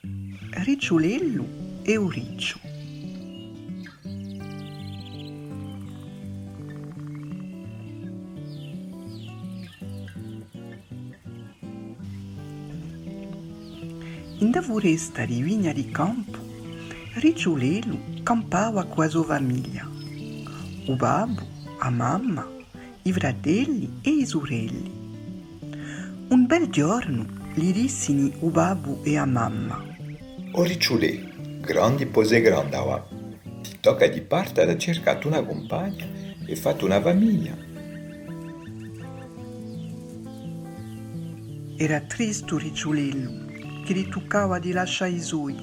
Ricciolello e un riccio. In da foresta di Vigna di Campo, Ricciolello campava con la sua famiglia. O babbo, a mamma, i fratelli e i sorelli. Un bel giorno gli dissero o babbo e a mamma: O Ricciolè, grandi pose grandava, ti tocca di parte da cercare una compagna e fatto una famiglia. Era triste Ricciolello, che gli toccava di lasciare i suoi,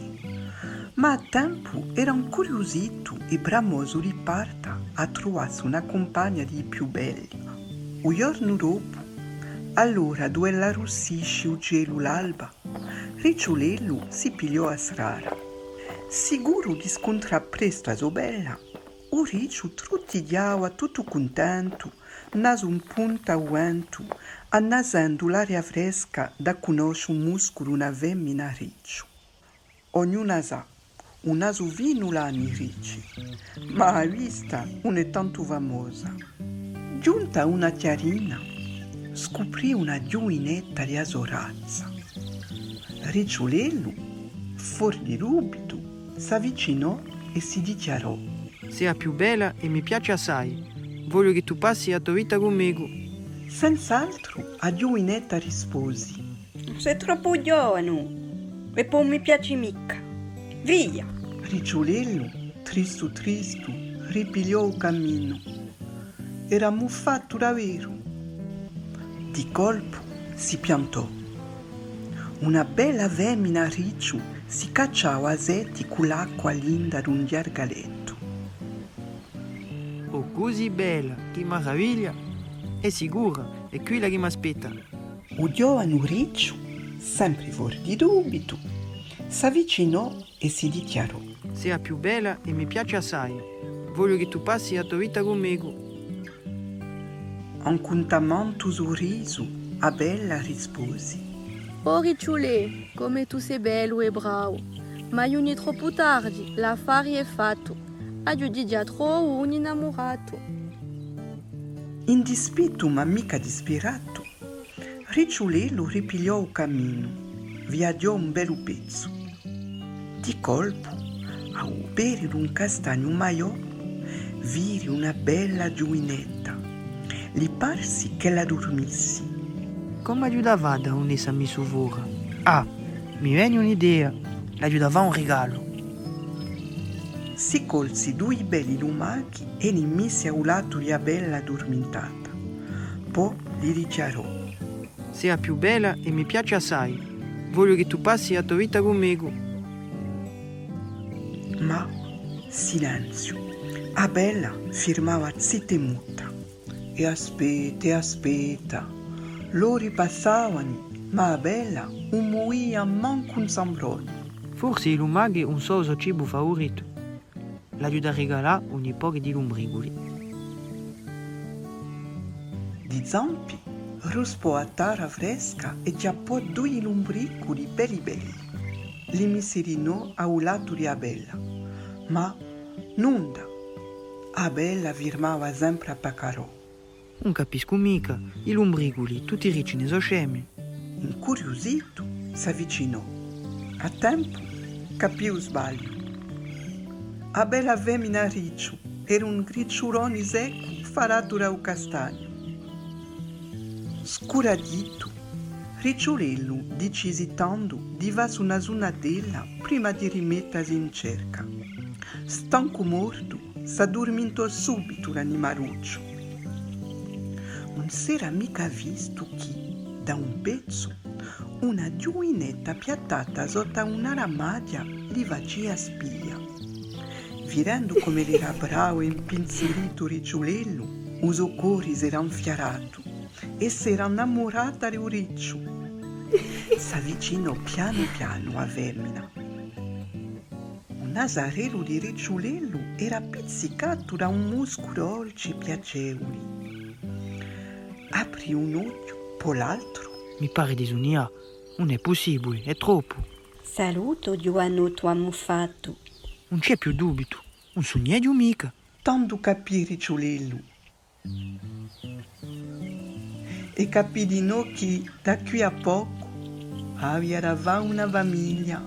ma a tempo era incuriosito e bramoso di parte a trovarsi una compagna di più belli. Un giorno dopo, allora dove la rossisce il cielo l'alba, Ricciolello si pigliò a strada. Sicuro di scontrare presto a sua bella, o riccio trottigliava tutto contento, naso in punta al vento, annasando l'aria fresca da conoscere un muscolo una femmina riccio. Ognuna sa, un naso vino l'anni ricci, ma a vista non è tanto famosa. Giunta una chiarina, scoprì una giovinetta di asorazza. Ricciolello, fuori di dubito, s'avvicinò e si dichiarò: sei la più bella e mi piace assai. Voglio che tu passi la tua vita conmigo. Senz'altro a giovinetta rispose: sei troppo giovane e poi mi piace mica. Via! Ricciolello, tristo, ripigliò il cammino. Era muffato davvero. Di colpo si piantò. Una bella femmina riccio si cacciava a setti con l'acqua linda d'un gargaletto. Oh, così bella, che meraviglia! È sicura, è qui la che mi aspetta. O giovane riccio, sempre fuori di dubito, s'avvicinò e si dichiarò: sei la più bella e mi piace assai. Voglio che tu passi la tua vita conmigo. Un contamento sorriso, a bella rispose: Oh Ricciolè, come tu sei bello e bravo, ma io non è troppo tardi, l'affare è fatto. Aggiungi già troppo un innamorato. In dispetto ma mica disperato, Ricciolello ripigliò il cammino, viaggiò un bel pezzo. Di colpo, a ubere un castagno maiò, vide una bella giovinetta. Gli parsi che la dormissi. Come aiutava da un'essa mi suvora? Ah, mi viene un'idea. L'aiutava un regalo. Si colse due belli lumachi e li mise a un lato di bella addormentata. Poi gli dichiarò: sei la più bella e mi piace assai. Voglio che tu passi la tua vita conmigo. Ma silenzio. A bella firmava zitta e muta. E aspetta. Loro passavano, ma a bella non muovia manco un sambrone. Forse i lumaghi un suo cibo favorito. L'aiuta a regalare ogni po' di lombricoli. Di zampi ruspò a terra fresca e giappò due lombricoli belli. Li miserinò a un lato di Abella, ma nulla. Abella firmava sempre a Paccarò. Non capisco mica, i lombricoli, tutti ricci ne so scemi. Incuriosito, s'avvicinò. A tempo capì il sbaglio. Abella femmina riccio era un gricciurone secco farato da un castagno. Scuradito, Ricciolello, decisitando, di va su una zonatella prima di rimettersi in cerca. Stanco morto, s'addormentò subito l'animaluccio. Non s'era mica visto che, da un pezzo, una giovinetta piattata sotto una ramadia gli faceva spia. Virando come era bravo e impensierito Ricciolello, il suo cuore si era infiarato e si era innamorata di un riccio. S'avvicinò piano a femmina. Un nasarello di Ricciolello era pizzicato da un muscolo dolce e piacevole. Aprì un occhio, poi l'altro. Mi pare di sognare. Non è possibile, è troppo. Saluto, giovanotto ammuffato. Non c'è più dubito, un sogneggio mica. Tanto capì Ricciolello. E capì di no che da qui a poco aveva una famiglia.